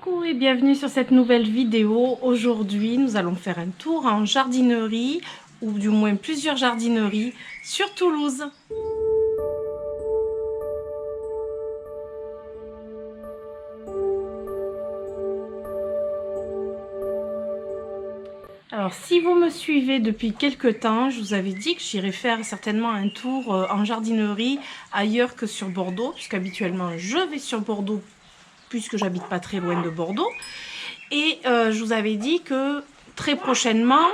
Coucou et bienvenue sur cette nouvelle vidéo. Aujourd'hui, nous allons faire un tour en jardinerie, ou du moins plusieurs jardineries sur Toulouse. Alors, si vous me suivez depuis quelques temps, je vous avais dit que j'irais faire certainement un tour en jardinerie ailleurs que sur Bordeaux, puisqu'habituellement je vais sur Bordeaux, puisque j'habite pas très loin de Bordeaux. Et je vous avais dit que très prochainement...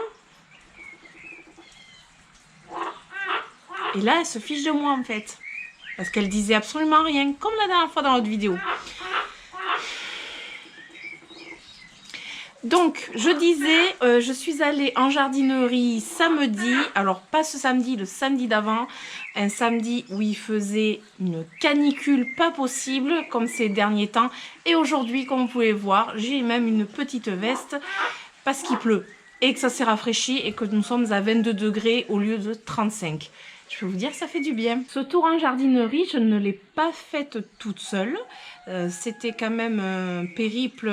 Et là, elle se fiche de moi en fait. Parce qu'elle disait absolument rien, comme la dernière fois dans l'autre vidéo. Donc, je disais, je suis allée en jardinerie samedi. Alors, pas ce samedi, le samedi d'avant. Un samedi où il faisait une canicule pas possible, comme ces derniers temps. Et aujourd'hui, comme vous pouvez voir, j'ai même une petite veste parce qu'il pleut. Et que ça s'est rafraîchi et que nous sommes à 22 degrés au lieu de 35. Je peux vous dire que ça fait du bien. Ce tour en jardinerie, je ne l'ai pas faite toute seule. C'était quand même un périple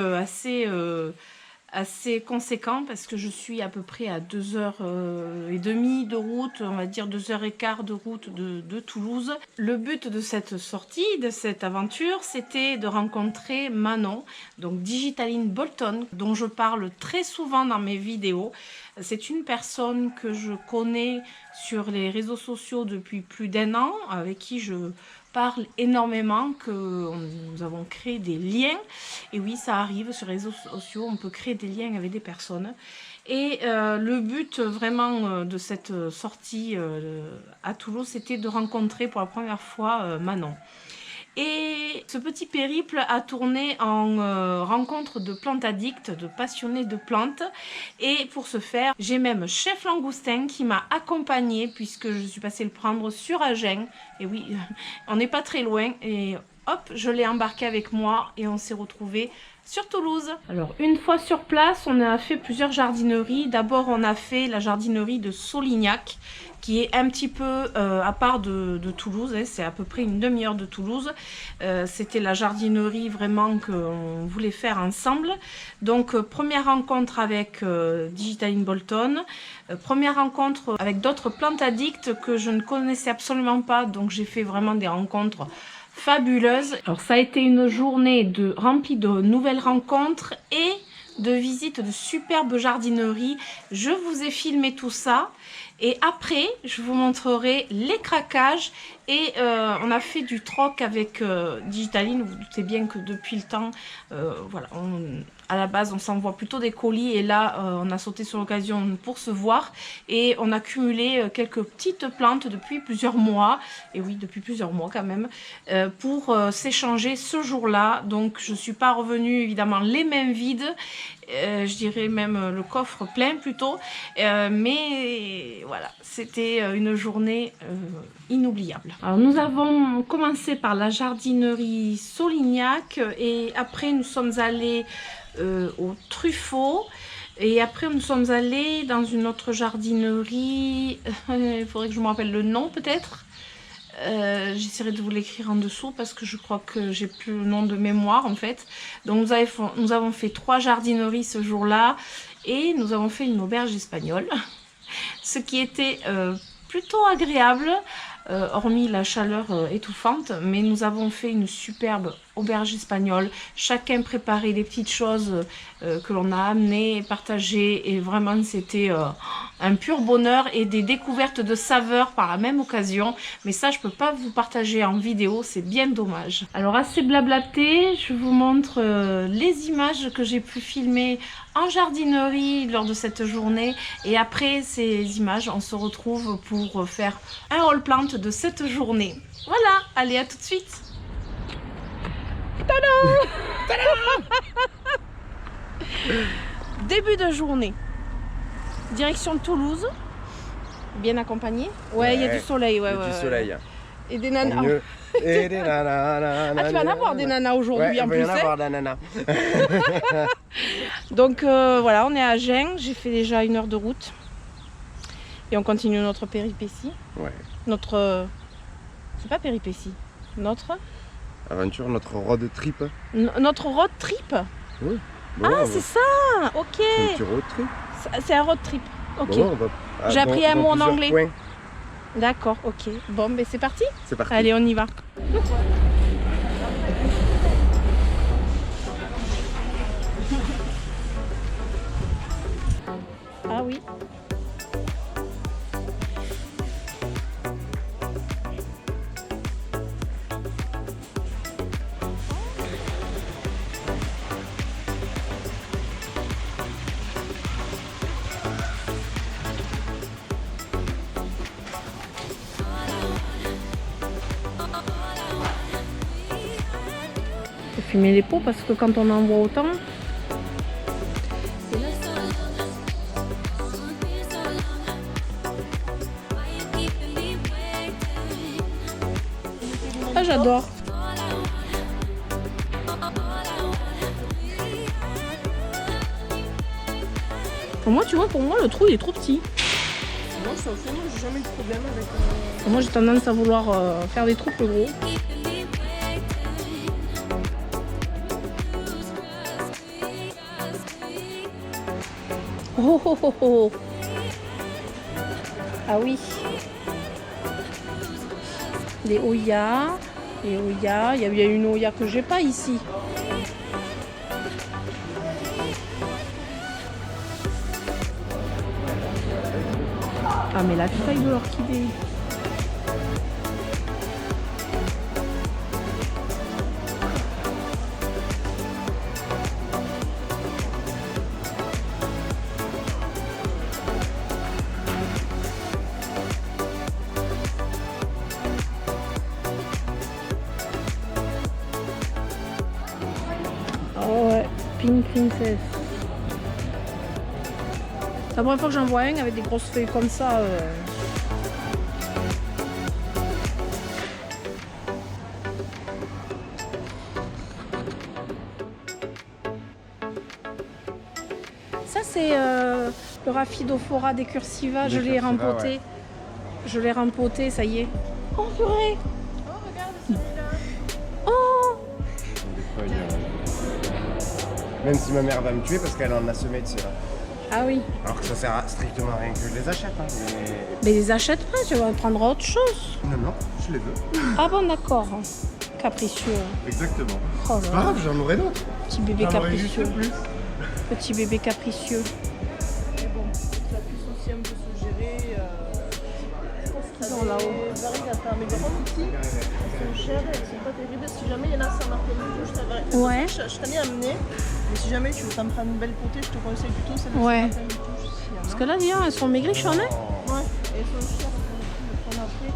assez conséquent parce que je suis à peu près à 2h30 de route, on va dire 2h15 de route de Toulouse. Le but de cette sortie, de cette aventure, c'était de rencontrer Manon, donc Digitaline Bolton, dont je parle très souvent dans mes vidéos. C'est une personne que je connais sur les réseaux sociaux depuis plus d'1 an, avec qui je parle énormément, que nous avons créé des liens. Et oui, ça arrive sur les réseaux sociaux, on peut créer des liens avec des personnes. Et le but vraiment de cette sortie à Toulouse, c'était de rencontrer pour la première fois Manon. Et ce petit périple a tourné en rencontre de plantes addicts, de passionnés de plantes. Et pour ce faire, j'ai même Chef Langoustin qui m'a accompagnée puisque je suis passée le prendre sur Agen. Et oui, on n'est pas très loin. Et hop, je l'ai embarqué avec moi et on s'est retrouvés sur Toulouse. Alors, une fois sur place, on a fait plusieurs jardineries. D'abord, on a fait la jardinerie de Solignac, qui est un petit peu à part de Toulouse, hein, c'est à peu près une demi-heure de Toulouse. C'était la jardinerie vraiment qu'on voulait faire ensemble. Donc première rencontre avec Digitaline Bolton, première rencontre avec d'autres plantes addicts que je ne connaissais absolument pas, donc j'ai fait vraiment des rencontres fabuleuses. Alors ça a été une journée remplie de nouvelles rencontres et de visites de superbes jardineries. Je vous ai filmé tout ça. Et après, je vous montrerai les craquages. Et on a fait du troc avec Digitaline. Vous doutez bien que depuis le temps, voilà, à la base, on s'envoie plutôt des colis. Et là, on a sauté sur l'occasion pour se voir. Et on a cumulé quelques petites plantes depuis plusieurs mois. Et oui, depuis plusieurs mois quand même. Pour s'échanger ce jour-là. Donc, je ne suis pas revenue évidemment les mains vides. Je dirais même le coffre plein plutôt. Mais voilà, c'était une journée inoubliable. Alors nous avons commencé par la jardinerie Solignac et après nous sommes allés au Truffaut. Et après nous sommes allés dans une autre jardinerie, il faudrait que je me rappelle le nom peut-être. J'essaierai de vous l'écrire en dessous parce que je crois que j'ai plus le nom de mémoire en fait. Donc nous avons fait 3 jardineries ce jour-là et nous avons fait une auberge espagnole. Ce qui était plutôt agréable, hormis la chaleur étouffante, mais nous avons fait une superbe auberge espagnole. Chacun préparait des petites choses que l'on a amenées, partagées, et vraiment c'était un pur bonheur et des découvertes de saveurs par la même occasion. Mais ça, je peux pas vous partager en vidéo, c'est bien dommage. Alors assez blablaté, je vous montre les images que j'ai pu filmer en jardinerie lors de cette journée. Et après ces images, on se retrouve pour faire un haul plant de cette journée. Voilà, allez, à tout de suite. Tada! Début de journée. Direction Toulouse. Bien accompagné. Ouais, il y a du soleil. Ouais, du soleil. Et des nanas. Et des nanas. Ah, tu vas en avoir des nanas aujourd'hui en plus. Il va y en avoir des nanas. Donc voilà, on est à Agen. J'ai fait déjà 1 heure de route. Et on continue notre péripétie. Ouais. Notre... C'est pas péripétie. Notre... Aventure, notre road trip. Notre road trip. Oui. Bon, Ah, c'est ça. Ok. c'est un petit road trip. C'est un road trip. Ok. Bon, on va J'ai appris un mot en plusieurs anglais. coins. D'accord, ok. Bon, ben c'est parti. C'est parti. Allez, on y va. Ah oui. Faut fumer les pots parce que quand on en voit autant. Ah, j'adore. Moi, tu vois, pour moi, le trou il est trop petit. Moi, ça fait, moi, j'ai jamais eu de problème avec. Moi, j'ai tendance à vouloir faire des trous plus gros. Oh, oh, oh, oh. Ah oui. Les Oya. Les Oya. Il y a bien une Oya que j'ai pas ici. Ah, mais la taille de l'orchidée. Oh ouais, Pink Princess. C'est la première fois que j'en vois un avec des grosses feuilles comme ça. Ça c'est le Rhaphidophora decursiva, je l'ai Decursiva, rempoté. ouais. Je l'ai rempoté, ça y est. Oh purée! Oh, regarde celui-là. Oh! Des feuilles, même si ma mère va me tuer parce qu'elle en a semé de ceux-là. Ah oui. Alors que ça sert à strictement à rien que je les achète. Hein, Mais les achète pas, tu vas prendre autre chose. Non, non, je les veux. Ah bon, d'accord. Capricieux. Exactement. Oh C'est là pas là. grave, j'en aurai d'autres. Petit bébé J'en aurai juste capricieux. plus. Petit bébé capricieux. Mais bon, ça puisse aussi un peu se gérer. Ils sont là-haut. Varie d'atteindre. Mais par contre, ici, elles sont chères, elles sont pas terribles. Si jamais il y en a sans marque rouge, je t'avais. Ouais. Je t'en ai amené. Mais si jamais tu veux t'en prendre une belle potée, je te conseille plutôt celle de Ouais. Saint-Martin du Touche, s'il y en a. Parce que là, dis donc, elles sont maigrichonnes, hein? Ouais, et elles sont chères. On a pris.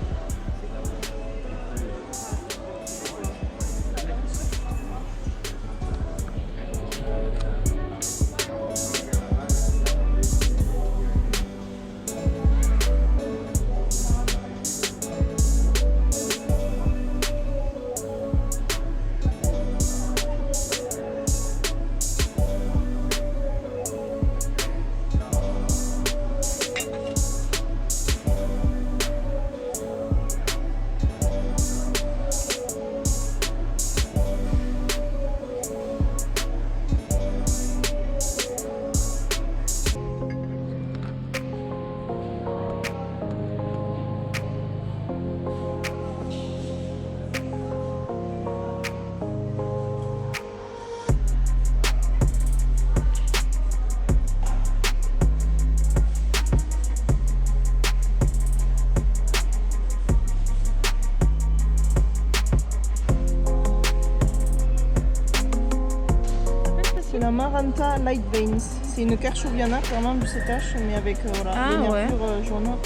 C'est la Maranta Light Veins. C'est une Kershouviana, clairement du cétache, mais avec voilà, Ah, les ouais. nervures jaunes.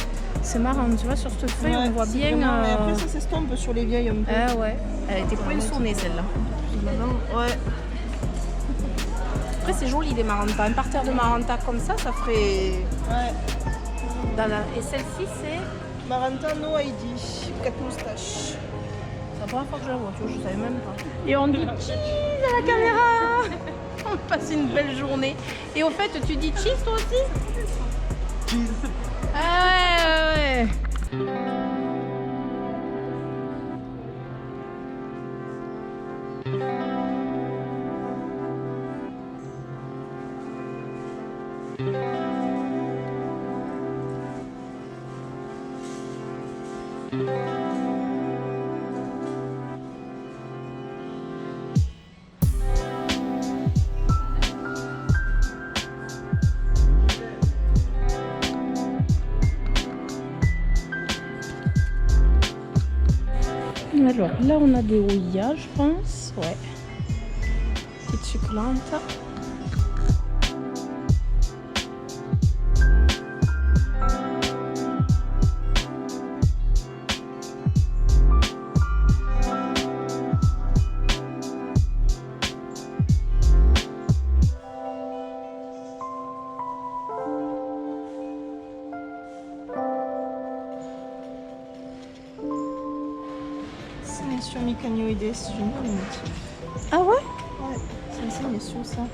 C'est marrant, tu vois, sur cette feuille, Ouais, on voit c'est bien. vraiment- mais après, ça s'estompe sur les vieilles un peu. Ah ouais, elle était poinçonnée celle-là. Maintenant, ouais. Après, c'est joli les Maranta. Un parterre de Maranta comme ça ferait. Ouais. Et celle-ci, c'est. Maranta No ID, 4 moustaches. C'est la première fois que je la vois, tu vois, je savais même pas. Et on dit cheese à la caméra. On passe une belle journée. Et au fait, tu dis cheese toi aussi? Cheese. Ah ouais, ouais, ouais. Alors là on a des ouillas je pense, ouais. Petite succulente. Sur Mycanoides, génial. Ah ouais? Ouais, c'est enseigne sur ça.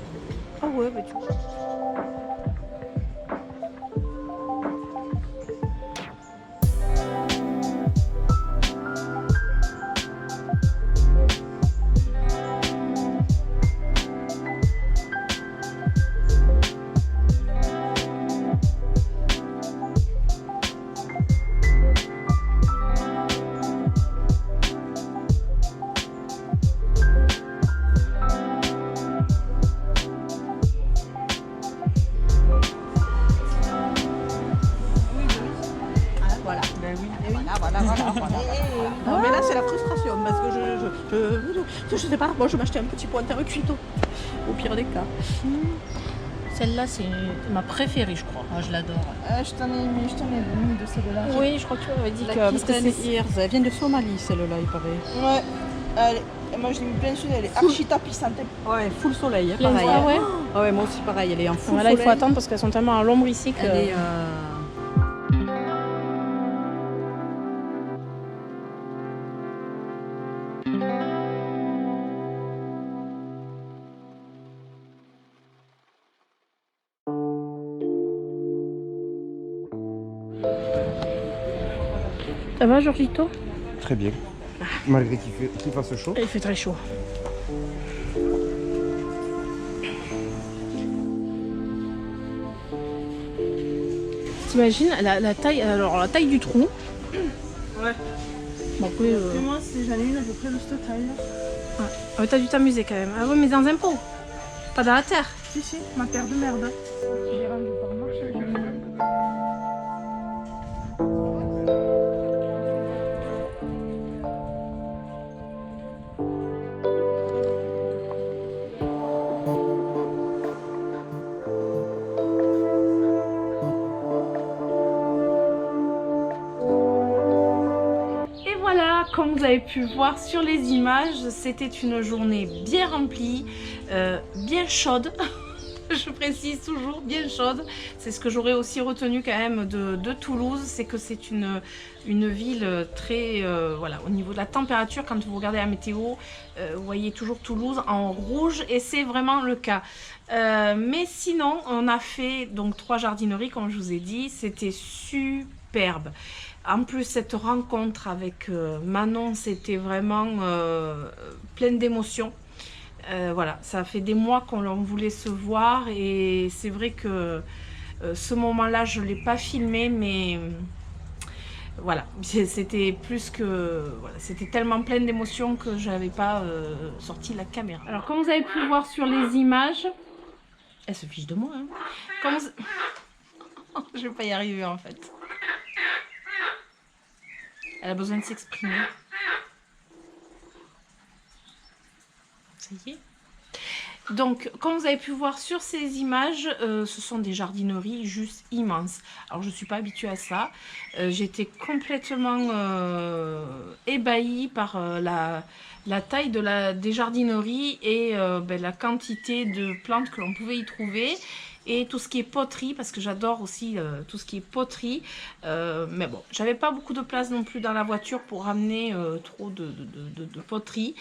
Ah ouais, bah tu vois. Non, mais là c'est la frustration parce que je sais pas, moi je m'achetais un petit pointeur cuito au pire des cas. Celle-là c'est ma préférée je crois. Oh, je l'adore. Je t'en ai mis de celle-là. Oui je crois que tu m'avais dit La que parce que Kitten c'est... Ears, elle vient de Somalie celle-là il paraît. Ouais, moi je l'ai mis plein sud, elle est archi tapissante. Ouais, full soleil, Plein pareil. ah ouais. Ah ouais, moi aussi pareil, elle est en full Voilà, soleil. il faut attendre parce qu'elles sont tellement à l'ombre ici que... Elle est, Ça va Georgito? Très bien. Malgré qu'il fasse chaud. Il fait très chaud. T'imagines la taille, alors la taille du trou. Ouais. Bon après... Et moi, j'en ai une à peu près de cette taille. Ouais. Ah, t'as dû t'amuser quand même. Ah ouais mais dans un pot. Pas dans la terre. Si, ma terre de merde. J'ai rendu par marche. Comme vous avez pu voir sur les images, c'était une journée bien remplie, bien chaude. Je précise toujours, bien chaude. C'est ce que j'aurais aussi retenu quand même de Toulouse, c'est que c'est une ville très... voilà, au niveau de la température, quand vous regardez la météo, vous voyez toujours Toulouse en rouge et c'est vraiment le cas. Mais sinon, on a fait donc 3 jardineries, comme je vous ai dit, c'était superbe. En plus, cette rencontre avec Manon, c'était vraiment pleine d'émotions. Voilà, ça fait des mois qu'on voulait se voir et c'est vrai que ce moment-là, je ne l'ai pas filmé, mais voilà, c'était plus que... Voilà, c'était tellement pleine d'émotions que je n'avais pas sorti la caméra. Alors, comme vous avez pu voir sur les images, elle se fiche de moi, hein. Comme vous... je ne vais pas y arriver en fait. Elle a besoin de s'exprimer. Ça y est. Donc, comme vous avez pu voir sur ces images, ce sont des jardineries juste immenses. Alors, je ne suis pas habituée à ça. J'étais complètement ébahie par la taille des jardineries et la quantité de plantes que l'on pouvait y trouver. Et tout ce qui est poterie, parce que j'adore aussi tout ce qui est poterie. Mais bon, j'avais pas beaucoup de place non plus dans la voiture pour ramener trop de poterie.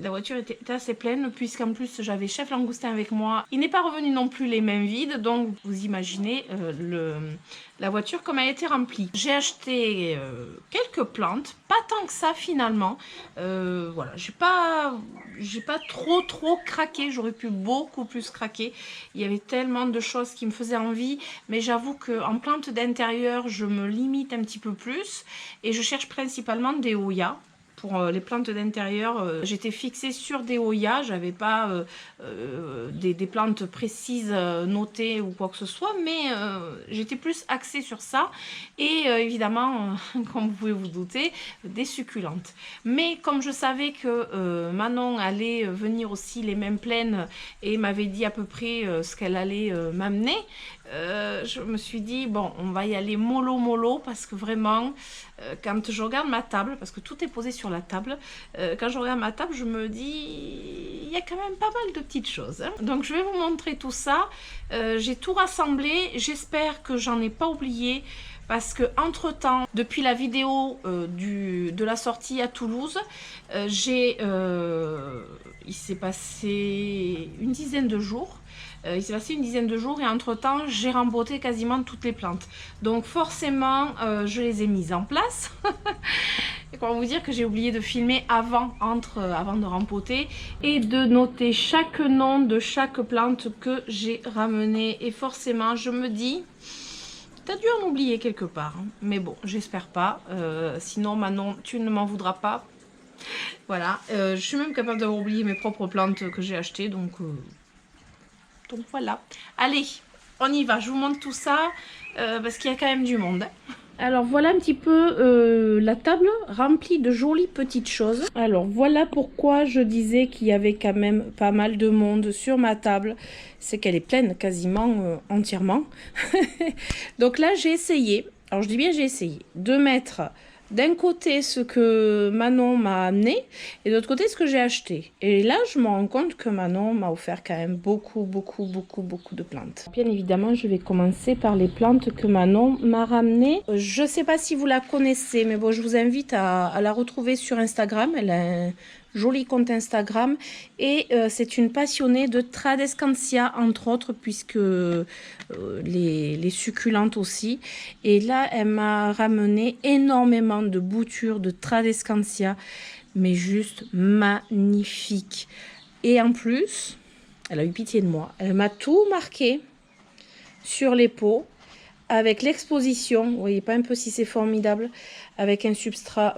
La voiture était assez pleine, puisqu'en plus j'avais Chef Langoustin avec moi. Il n'est pas revenu non plus les mains vides, donc vous imaginez la voiture comme elle était remplie. J'ai acheté quelques plantes, pas tant que ça finalement. Voilà, j'ai pas j'ai pas trop craqué, j'aurais pu beaucoup plus craquer. Il y avait tellement de choses qui me faisaient envie, mais j'avoue qu'en plantes d'intérieur, je me limite un petit peu plus et je cherche principalement des Hoya. Pour les plantes d'intérieur, j'étais fixée sur des Hoya, j'avais pas des plantes précises notées ou quoi que ce soit, mais j'étais plus axée sur ça. Et évidemment, comme vous pouvez vous douter, des succulentes. Mais comme je savais que Manon allait venir aussi les mêmes plaines et m'avait dit à peu près ce qu'elle allait m'amener, je me suis dit, bon, on va y aller mollo parce que vraiment, quand je regarde ma table, parce que tout est posé sur la table, quand je regarde ma table, je me dis, il y a quand même pas mal de petites choses. Hein. Donc je vais vous montrer tout ça. J'ai tout rassemblé, j'espère que j'en ai pas oublié. Parce que entre temps, depuis la vidéo de la sortie à Toulouse, il s'est passé une dizaine de jours. Et entre temps, j'ai rempoté quasiment toutes les plantes. Donc forcément, je les ai mises en place. Et comment vous dire que j'ai oublié de filmer avant de rempoter et de noter chaque nom de chaque plante que j'ai ramené. Et forcément, je me dis... T'as dû en oublier quelque part, hein. Mais bon, j'espère pas. Sinon, Manon, tu ne m'en voudras pas. Voilà, je suis même capable d'avoir oublié mes propres plantes que j'ai achetées, donc voilà. Allez, on y va, je vous montre tout ça, parce qu'il y a quand même du monde. Alors voilà un petit peu la table remplie de jolies petites choses. Alors voilà pourquoi je disais qu'il y avait quand même pas mal de monde sur ma table. C'est qu'elle est pleine quasiment entièrement. Donc là j'ai essayé, alors je dis bien j'ai essayé, de mettre d'un côté ce que Manon m'a amené et de l'autre côté ce que j'ai acheté. Et là je me rends compte que Manon m'a offert quand même beaucoup de plantes. Bien évidemment je vais commencer par les plantes que Manon m'a ramenées. Je sais pas si vous la connaissez, mais bon je vous invite à la retrouver sur Instagram. Elle a un joli compte Instagram et c'est une passionnée de Tradescantia entre autres, puisque les succulentes aussi. Et là elle m'a ramené énormément de boutures de Tradescantia, mais juste magnifique. Et en plus elle a eu pitié de moi, elle m'a tout marqué sur les pots avec l'exposition. Vous voyez pas un peu si c'est formidable, avec un substrat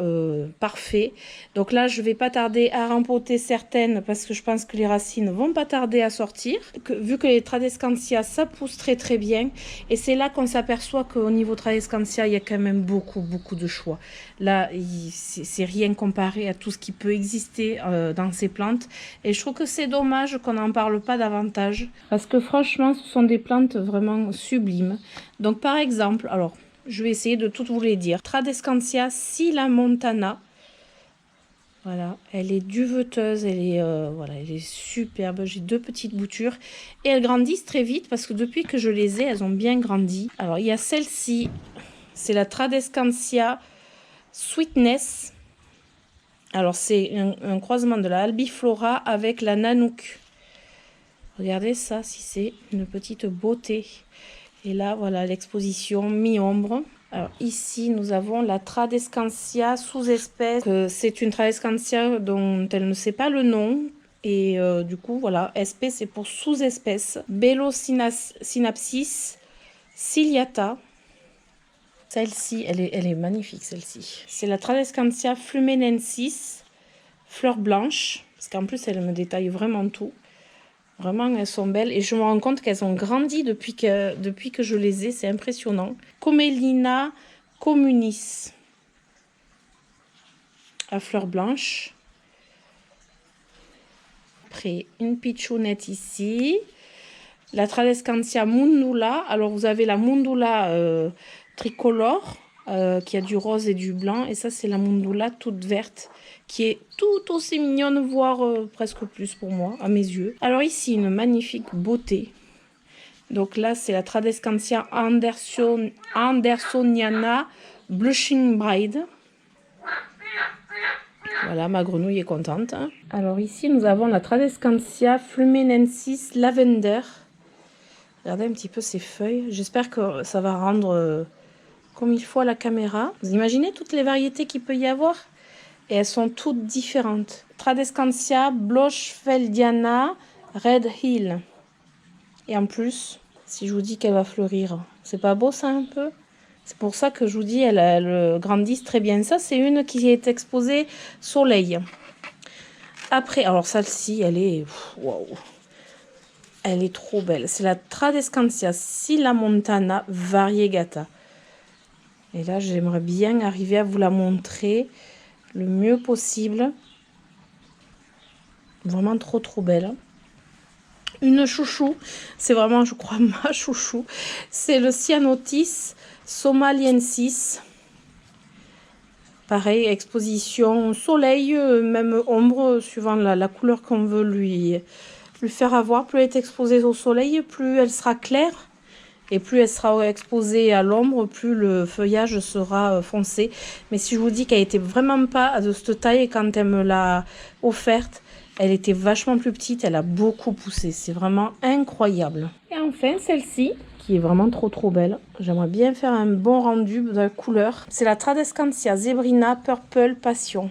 parfait. Donc là je vais pas tarder à rempoter certaines parce que je pense que les racines vont pas tarder à sortir, vu que les Tradescantia ça pousse très bien. Et c'est là qu'on s'aperçoit qu'au niveau Tradescantia il y a quand même beaucoup de choix. Là c'est rien comparé à tout ce qui peut exister dans ces plantes, et je trouve que c'est dommage qu'on n'en parle pas davantage, parce que franchement ce sont des plantes vraiment sublimes. Donc par exemple, alors je vais essayer de toutes vous les dire. Tradescantia Silamontana. Voilà, elle est duveteuse, elle est, voilà, elle est superbe. J'ai deux petites boutures et elles grandissent très vite parce que depuis que je les ai, elles ont bien grandi. Alors il y a celle-ci, c'est la Tradescantia Sweetness. Alors c'est un croisement de la Albiflora avec la Nanook. Regardez ça, si c'est une petite beauté. Et là, voilà l'exposition mi-ombre. Alors ici, nous avons la Tradescantia sous-espèce. C'est une Tradescantia dont elle ne sait pas le nom. Et du coup, voilà, SP c'est pour sous-espèce. Belosynapsis ciliata. Celle-ci, elle est magnifique, celle-ci. C'est la Tradescantia fluminensis, fleur blanche. Parce qu'en plus, elle me détaille vraiment tout. Vraiment, elles sont belles et je me rends compte qu'elles ont grandi depuis que je les ai. C'est impressionnant. Comélina communis à fleurs blanches. Après, une pitchounette ici. La Tradescantia mundula. Alors, vous avez la mundula tricolore qui a du rose et du blanc. Et ça, c'est la mundula toute verte, qui est tout aussi mignonne, voire presque plus pour moi, à mes yeux. Alors ici, une magnifique beauté. Donc là, c'est la Tradescantia Andersoniana Blushing Bride. Voilà, ma grenouille est contente. Hein. Alors ici, nous avons la Tradescantia Fluminensis Lavender. Regardez un petit peu ces feuilles. J'espère que ça va rendre comme il faut à la caméra. Vous imaginez toutes les variétés qu'il peut y avoir? Et elles sont toutes différentes. Tradescantia, Blochfeldiana, Red Hill. Et en plus, si je vous dis qu'elle va fleurir, c'est pas beau ça un peu? C'est pour ça que je vous dis, elles grandissent très bien. Ça, c'est une qui est exposée soleil. Après, alors celle-ci, elle est... Waouh! Elle est trop belle. C'est la Tradescantia Silamontana Variegata. Et là, j'aimerais bien arriver à vous la montrer le mieux possible. Vraiment trop belle. Une chouchou, c'est vraiment, je crois, ma chouchou. C'est le Cyanotis somaliensis. Pareil, exposition soleil, même ombre, suivant la couleur qu'on veut lui faire avoir. Plus elle est exposée au soleil, plus elle sera claire. Et plus elle sera exposée à l'ombre, plus le feuillage sera foncé. Mais si je vous dis qu'elle n'était vraiment pas de cette taille, quand elle me l'a offerte, elle était vachement plus petite. Elle a beaucoup poussé. C'est vraiment incroyable. Et enfin, celle-ci, qui est vraiment trop belle. J'aimerais bien faire un bon rendu de la couleur. C'est la Tradescantia Zebrina Purple Passion.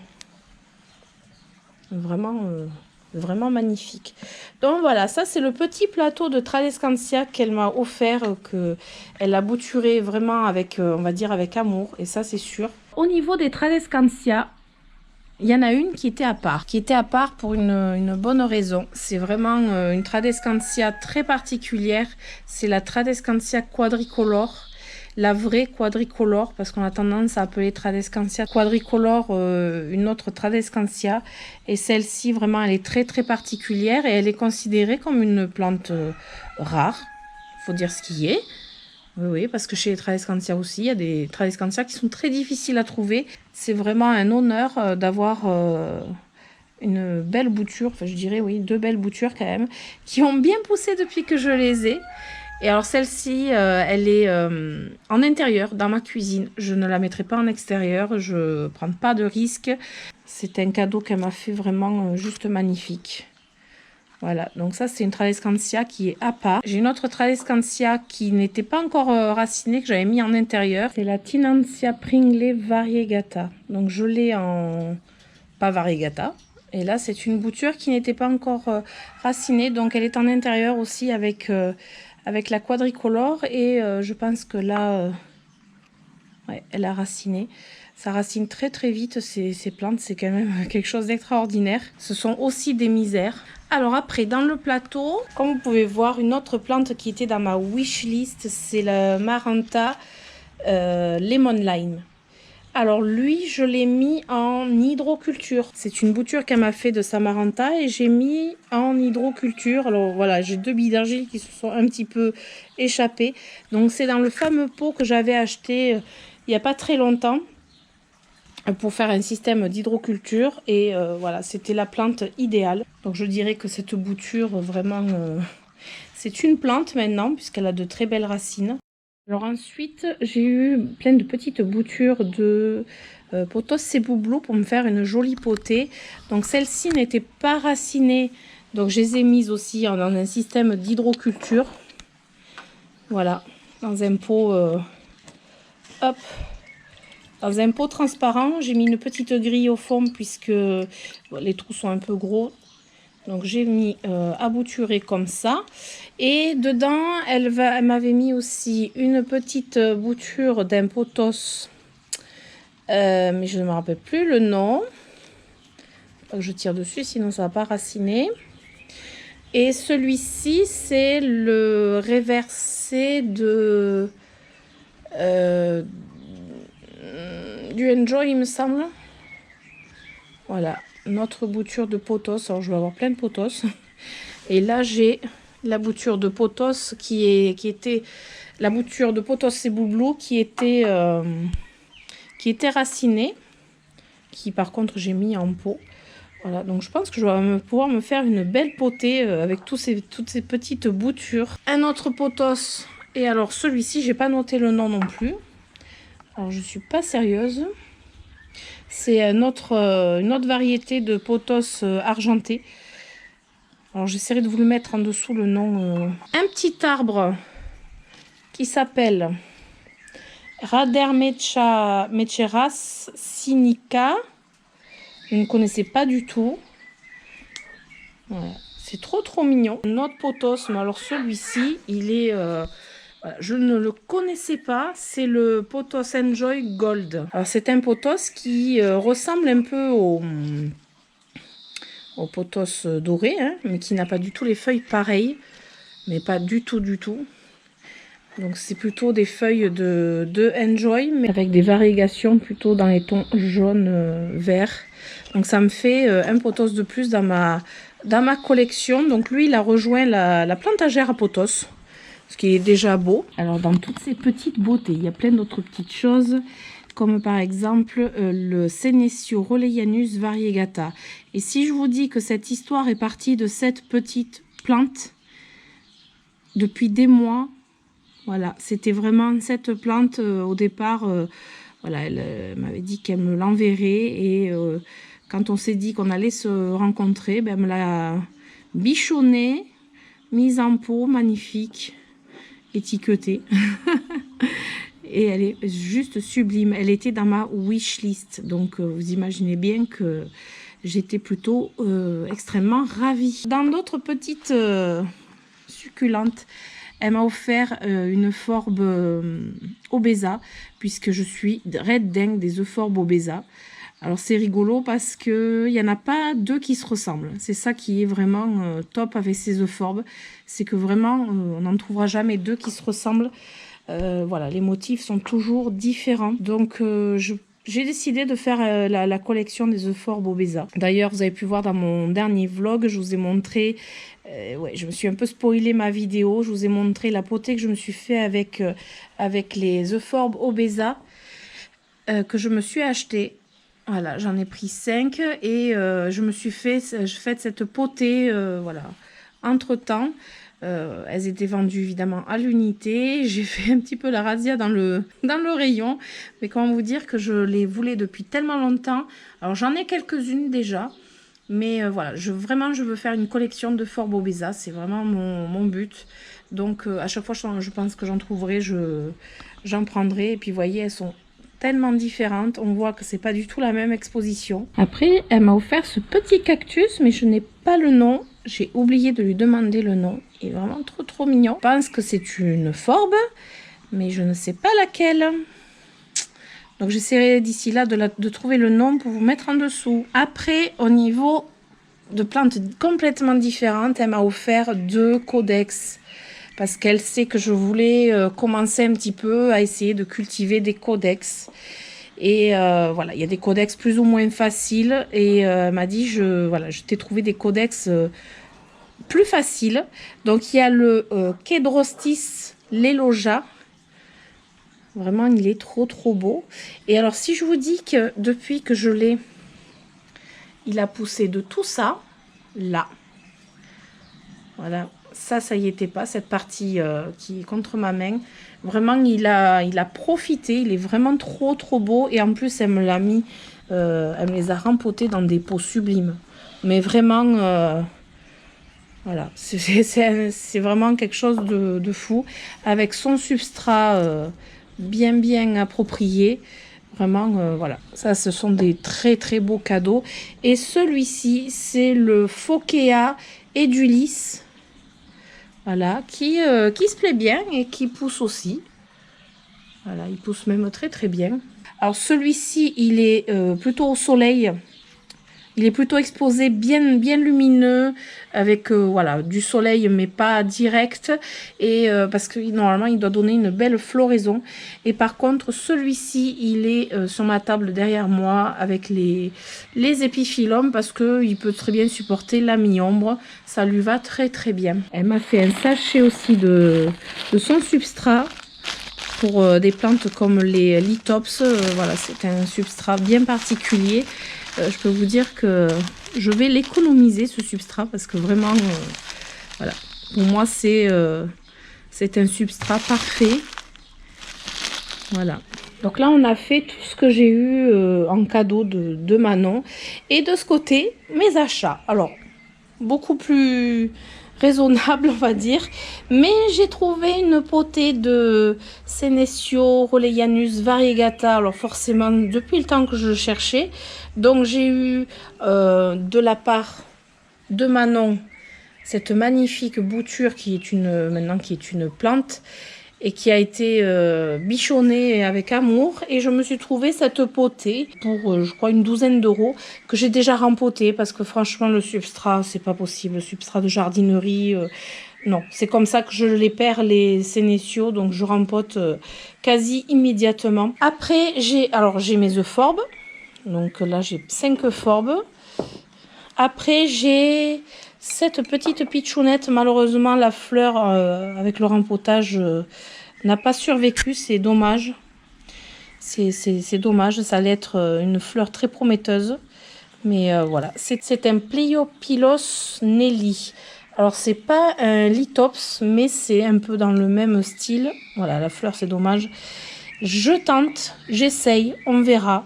Vraiment magnifique. Donc voilà, ça c'est le petit plateau de Tradescantia qu'elle m'a offert, qu'elle a bouturé vraiment avec, on va dire, avec amour, et ça c'est sûr. Au niveau des Tradescantia, il y en a une qui était à part pour une bonne raison. C'est vraiment une Tradescantia très particulière. C'est la Tradescantia quadricolore. La vraie quadricolore, parce qu'on a tendance à appeler Tradescantia quadricolore une autre Tradescantia. Et celle-ci, vraiment, elle est très particulière et elle est considérée comme une plante rare. Il faut dire ce qui est. Oui, parce que chez les Tradescantia aussi, il y a des Tradescantia qui sont très difficiles à trouver. C'est vraiment un honneur d'avoir une belle bouture, enfin je dirais oui, 2 belles boutures quand même, qui ont bien poussé depuis que je les ai. Et alors celle-ci, elle est en intérieur, dans ma cuisine. Je ne la mettrai pas en extérieur, je ne prends pas de risque. C'est un cadeau qu'elle m'a fait vraiment juste magnifique. Voilà, donc ça c'est une Tradescantia qui est à part. J'ai une autre Tradescantia qui n'était pas encore racinée, que j'avais mis en intérieur. C'est la Tinantia Pringley Variegata. Donc je l'ai en... pas Variegata. Et là c'est une bouture qui n'était pas encore racinée, donc elle est en intérieur aussi avec la quadricolore. Et je pense que là, ouais, elle a raciné. Ça racine très vite ces plantes, c'est quand même quelque chose d'extraordinaire. Ce sont aussi des misères. Alors après, dans le plateau, comme vous pouvez voir, une autre plante qui était dans ma wishlist, c'est le Maranta Lemon Lime. Alors lui, je l'ai mis en hydroculture. C'est une bouture qu'elle m'a fait de sa Maranta et j'ai mis en hydroculture. Alors voilà, j'ai 2 billes d'argile qui se sont un petit peu échappées. Donc c'est dans le fameux pot que j'avais acheté il n'y a pas très longtemps, pour faire un système d'hydroculture. Et voilà, c'était la plante idéale. Donc je dirais que cette bouture, vraiment, c'est une plante maintenant, puisqu'elle a de très belles racines. Alors ensuite, j'ai eu plein de petites boutures de Pothos Seboublou pour me faire une jolie potée. Donc celle-ci n'était pas racinée, donc je les ai mises aussi dans un système d'hydroculture. Voilà, dans un pot... hop, dans un pot transparent. J'ai mis une petite grille au fond puisque les trous sont un peu gros. Donc j'ai mis à bouturer comme ça. Et dedans, elle m'avait mis aussi une petite bouture d'un pothos. Mais je ne me rappelle plus le nom. Faut que je tire dessus, sinon ça ne va pas raciner. Et celui-ci, c'est le réversé de... du Enjoy, il me semble. Voilà, notre bouture de pothos. Alors je vais avoir plein de pothos. Et là j'ai la bouture de pothos qui était la bouture de Pothos Seboublou qui était racinée, qui par contre j'ai mis en pot. Voilà, donc je pense que je vais pouvoir me faire une belle potée avec toutes ces petites boutures. Un autre pothos, et alors celui-ci j'ai pas noté le nom non plus. Alors je suis pas sérieuse. C'est une autre variété de pothos argenté. Alors j'essaierai de vous le mettre en dessous le nom. Un petit arbre qui s'appelle Radermecheras sinica. Je ne connaissais pas du tout. Voilà. C'est trop mignon. Un autre pothos, mais alors celui-ci, il est... voilà, je ne le connaissais pas. C'est le Pothos Enjoy Gold. Alors c'est un pothos qui ressemble un peu au pothos doré, hein, mais qui n'a pas du tout les feuilles pareilles. Mais pas du tout. Donc c'est plutôt des feuilles de Enjoy, mais avec des variations plutôt dans les tons jaune, vert. Donc ça me fait un pothos de plus dans ma collection. Donc lui, il a rejoint la plantagère à pothos, ce qui est déjà beau. Alors dans toutes ces petites beautés, il y a plein d'autres petites choses, comme par exemple le Senecio Rolleianus variegata. Et si je vous dis que cette histoire est partie de cette petite plante, depuis des mois, voilà, c'était vraiment cette plante au départ, voilà, elle m'avait dit qu'elle me l'enverrait et quand on s'est dit qu'on allait se rencontrer, ben, elle me l'a bichonnée, mise en pot, magnifique, étiquetée. Et elle est juste sublime. Elle était dans ma wishlist, donc vous imaginez bien que j'étais plutôt extrêmement ravie. Dans d'autres petites succulentes, elle m'a offert une euphorbes obesa, puisque je suis red dingue des euphorbes obesa. Alors c'est rigolo parce qu'il n'y en a pas deux qui se ressemblent. C'est ça qui est vraiment top avec ces euphorbes. C'est que vraiment, on n'en trouvera jamais deux qui se ressemblent. Voilà, les motifs sont toujours différents. Donc j'ai décidé de faire la collection des euphorbes obesa. D'ailleurs, vous avez pu voir dans mon dernier vlog, je vous ai montré... ouais, je me suis un peu spoilé ma vidéo. Je vous ai montré la potée que je me suis fait avec les euphorbes obesa que je me suis acheté. Voilà, j'en ai pris 5 et je me suis fait cette potée, voilà, entre-temps. Elles étaient vendues évidemment à l'unité. J'ai fait un petit peu la razzia dans le rayon. Mais comment vous dire que je les voulais depuis tellement longtemps. Alors j'en ai quelques-unes déjà. Mais voilà, je veux faire une collection de Euphorbes obesa. C'est vraiment mon but. Donc à chaque fois je pense que j'en trouverai, j'en prendrai. Et puis vous voyez, elles sont tellement différentes, on voit que c'est pas du tout la même exposition. Après, elle m'a offert ce petit cactus, mais je n'ai pas le nom. J'ai oublié de lui demander le nom. Il est vraiment trop mignon. Je pense que c'est une euphorbes, mais je ne sais pas laquelle. Donc j'essaierai d'ici là de trouver le nom pour vous mettre en dessous. Après, au niveau de plantes complètement différentes, elle m'a offert 2 codex. Parce qu'elle sait que je voulais commencer un petit peu à essayer de cultiver des codex. Et voilà, il y a des codex plus ou moins faciles. Et elle m'a dit, je t'ai trouvé des codex plus faciles. Donc il y a le Kedrostis Leloja. Vraiment, il est trop beau. Et alors, si je vous dis que depuis que je l'ai, il a poussé de tout ça, là. Voilà. Ça y était pas, cette partie qui est contre ma main. Vraiment, il a profité. Il est vraiment trop beau. Et en plus, elle me l'a mis, elle me les a rempotés dans des pots sublimes. Mais vraiment, voilà, c'est vraiment quelque chose de fou. Avec son substrat bien approprié. Vraiment, voilà. Ça, ce sont des très beaux cadeaux. Et celui-ci, c'est le Phokea edulis. Voilà, qui se plaît bien et qui pousse aussi. Voilà, il pousse même très bien. Alors celui-ci, il est plutôt au soleil. Il est plutôt exposé bien lumineux avec voilà, du soleil mais pas direct. Et parce que normalement, il doit donner une belle floraison. Et par contre, celui-ci, il est sur ma table derrière moi avec les épiphyllums parce qu'il peut très bien supporter la mi-ombre. Ça lui va très bien. Elle m'a fait un sachet aussi de son substrat pour des plantes comme les lithops. Voilà, c'est un substrat bien particulier. Je peux vous dire que je vais l'économiser, ce substrat, parce que vraiment, voilà, pour moi, c'est un substrat parfait. Voilà. Donc là, on a fait tout ce que j'ai eu en cadeau de Manon. Et de ce côté, mes achats. Alors, beaucoup plus raisonnable, on va dire. Mais j'ai trouvé une potée de Senecio Rolleianus variegata. Alors forcément, depuis le temps que je le cherchais. Donc j'ai eu de la part de Manon cette magnifique bouture qui est une plante et qui a été bichonnée avec amour. Et je me suis trouvé cette potée pour, je crois, une douzaine d'euros que j'ai déjà rempotée parce que franchement, le substrat, c'est pas possible. Le substrat de jardinerie, non. C'est comme ça que je les perds, les Senecio, donc je rempote quasi immédiatement. Après, j'ai mes euphorbes. Donc là, j'ai 5 euphorbes. Après, j'ai cette petite pitchounette. Malheureusement, la fleur avec le rempotage n'a pas survécu. C'est dommage. C'est dommage. Ça allait être une fleur très prometteuse. Mais voilà. C'est un Pliopylos Nelly. Alors, c'est pas un lithops, mais c'est un peu dans le même style. Voilà, la fleur, c'est dommage. Je tente, j'essaye, on verra.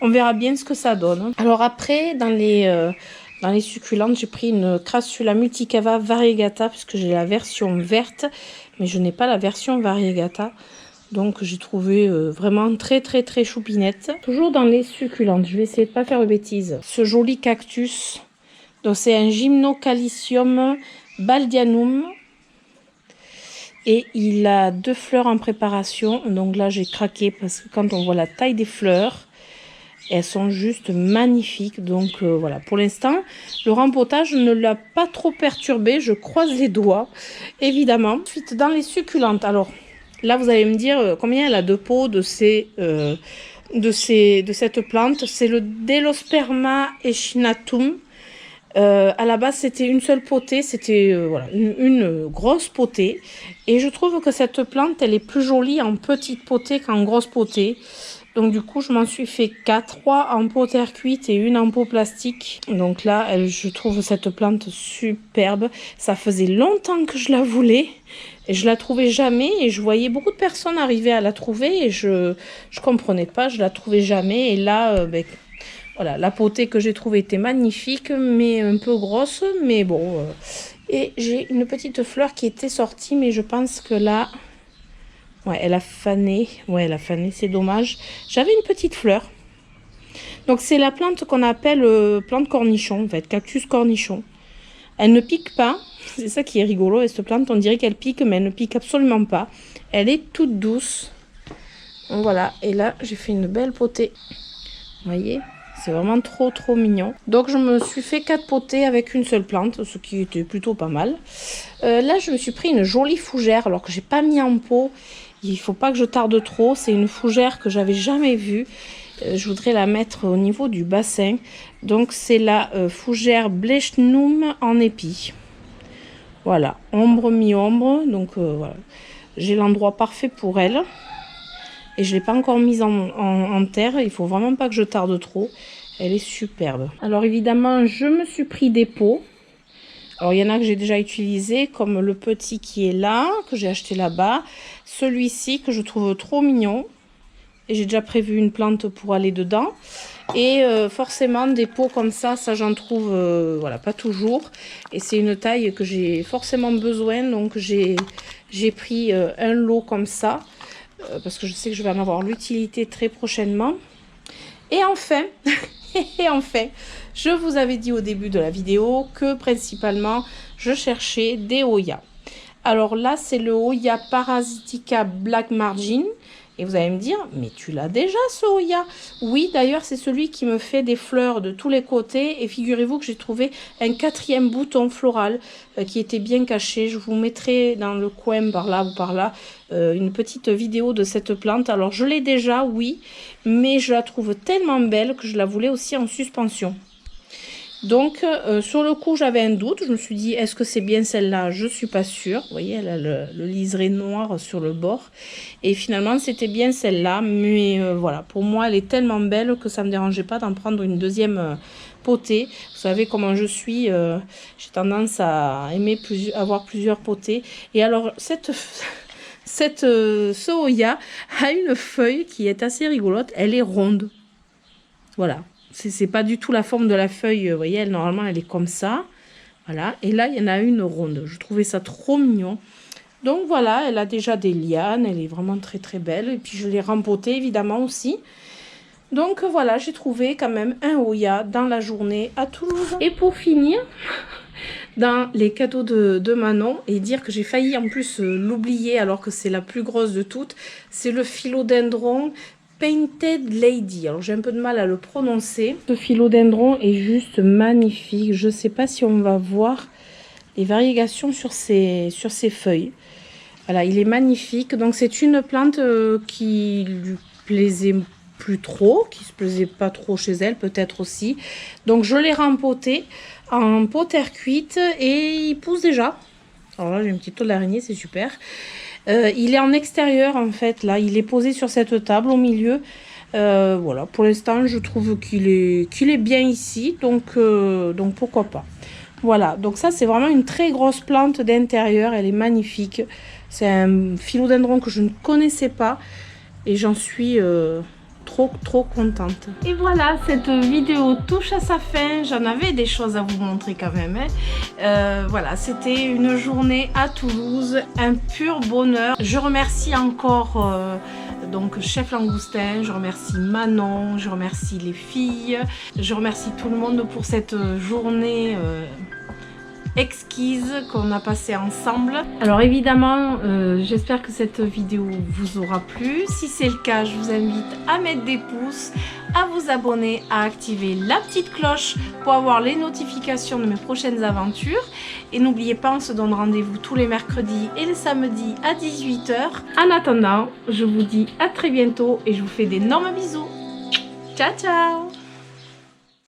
On verra bien ce que ça donne. Alors après, dans les succulentes, j'ai pris une Crassula multicava variegata, puisque j'ai la version verte, mais je n'ai pas la version variegata. Donc j'ai trouvé vraiment très très très choupinette. Toujours dans les succulentes, je vais essayer de ne pas faire de bêtises. Ce joli cactus, donc c'est un Gymnocalicium baldianum. Et il a 2 fleurs en préparation. Donc là j'ai craqué parce que quand on voit la taille des fleurs, elles sont juste magnifiques. Donc voilà, pour l'instant, le rempotage ne l'a pas trop perturbé. Je croise les doigts, évidemment. Ensuite, dans les succulentes. Alors, là, vous allez me dire combien elle a de peaux de cette plante. C'est le Delosperma echinatum. À la base, c'était une seule potée. C'était voilà, une grosse potée. Et je trouve que cette plante, elle est plus jolie en petite potée qu'en grosse potée. Donc du coup, je m'en suis fait 4, 3 en pot terre cuite et une en pot plastique. Donc là, je trouve cette plante superbe. Ça faisait longtemps que je la voulais et je la trouvais jamais. Et je voyais beaucoup de personnes arriver à la trouver et je comprenais pas, je la trouvais jamais. Et là, voilà, la potée que j'ai trouvée était magnifique, mais un peu grosse. Mais bon, et j'ai une petite fleur qui était sortie, mais je pense que là... Ouais, elle a fané. Ouais, elle a fané, c'est dommage. J'avais une petite fleur. Donc, c'est la plante qu'on appelle plante cornichon, en fait, cactus cornichon. Elle ne pique pas. C'est ça qui est rigolo. Et cette plante, on dirait qu'elle pique, mais elle ne pique absolument pas. Elle est toute douce. Donc, voilà. Et là, j'ai fait une belle potée. Vous voyez ? C'est vraiment trop, trop mignon. Donc, je me suis fait 4 potées avec une seule plante, ce qui était plutôt pas mal. Là, je me suis pris une jolie fougère, alors que j'ai pas mis en pot. Il ne faut pas que je tarde trop. C'est une fougère que j'avais jamais vue. Je voudrais la mettre au niveau du bassin. Donc, c'est la fougère Blechnum en épi. Voilà, ombre, mi-ombre. Donc, voilà. J'ai l'endroit parfait pour elle. Et je ne l'ai pas encore mise en terre. Il ne faut vraiment pas que je tarde trop. Elle est superbe. Alors, évidemment, je me suis pris des pots. Alors, il y en a que j'ai déjà utilisé, comme le petit qui est là, que j'ai acheté là-bas. Celui-ci, que je trouve trop mignon. Et j'ai déjà prévu une plante pour aller dedans. Et forcément, des pots comme ça j'en trouve voilà, pas toujours. Et c'est une taille que j'ai forcément besoin. Donc, j'ai pris un lot comme ça. Parce que je sais que je vais en avoir l'utilité très prochainement. Et enfin... Et enfin, je vous avais dit au début de la vidéo que principalement, je cherchais des Hoya. Alors là, c'est le Hoya Parasitica Black Margin. Et vous allez me dire, mais tu l'as déjà ce Hoya? Oui, d'ailleurs, c'est celui qui me fait des fleurs de tous les côtés. Et figurez-vous que j'ai trouvé un 4e bouton floral qui était bien caché. Je vous mettrai dans le coin par là ou par là une petite vidéo de cette plante. Alors, je l'ai déjà, oui, mais je la trouve tellement belle que je la voulais aussi en suspension. Donc, sur le coup, j'avais un doute. Je me suis dit, est-ce que c'est bien celle-là? Je ne suis pas sûre. Vous voyez, elle a le liseré noir sur le bord. Et finalement, c'était bien celle-là. Mais voilà, pour moi, elle est tellement belle que ça ne me dérangeait pas d'en prendre une deuxième potée. Vous savez comment je suis. J'ai tendance à aimer avoir plusieurs potées. Et alors, ce Hoya a une feuille qui est assez rigolote. Elle est ronde. Voilà. C'est pas du tout la forme de la feuille, vous voyez, normalement elle est comme ça. Voilà, et là, il y en a une ronde. Je trouvais ça trop mignon. Donc voilà, elle a déjà des lianes, elle est vraiment très très belle. Et puis je l'ai rempotée évidemment aussi. Donc voilà, j'ai trouvé quand même un Oya dans la journée à Toulouse. Et pour finir, dans les cadeaux de Manon, et dire que j'ai failli en plus l'oublier alors que c'est la plus grosse de toutes, c'est le philodendron Painted Lady. Alors j'ai un peu de mal à le prononcer. Ce philodendron est juste magnifique. Je ne sais pas si on va voir les variégations sur ses feuilles. Voilà, il est magnifique. Donc c'est une plante qui lui plaisait plus trop, qui se plaisait pas trop chez elle peut-être aussi. Donc je l'ai rempoté en pot terre cuite et il pousse déjà. Alors là j'ai une petite toile d'araignée, c'est super. Il est en extérieur en fait, là, il est posé sur cette table au milieu. Voilà, pour l'instant, je trouve qu'il est bien ici, donc pourquoi pas. Voilà, donc ça, c'est vraiment une très grosse plante d'intérieur, elle est magnifique. C'est un philodendron que je ne connaissais pas et j'en suis trop contente. Et voilà, cette vidéo touche à sa fin. J'en avais des choses à vous montrer quand même, hein. Voilà, c'était une journée à Toulouse, un pur bonheur. Je remercie encore donc Chef Langoustin, je remercie Manon, je remercie les filles, je remercie tout le monde pour cette journée exquise qu'on a passé ensemble. Alors évidemment, j'espère que cette vidéo vous aura plu. Si c'est le cas, je vous invite à mettre des pouces, à vous abonner, à activer la petite cloche pour avoir les notifications de mes prochaines aventures. Et n'oubliez pas, on se donne rendez-vous tous les mercredis et les samedis à 18 h. En attendant, je vous dis à très bientôt et je vous fais d'énormes bisous. Ciao ciao!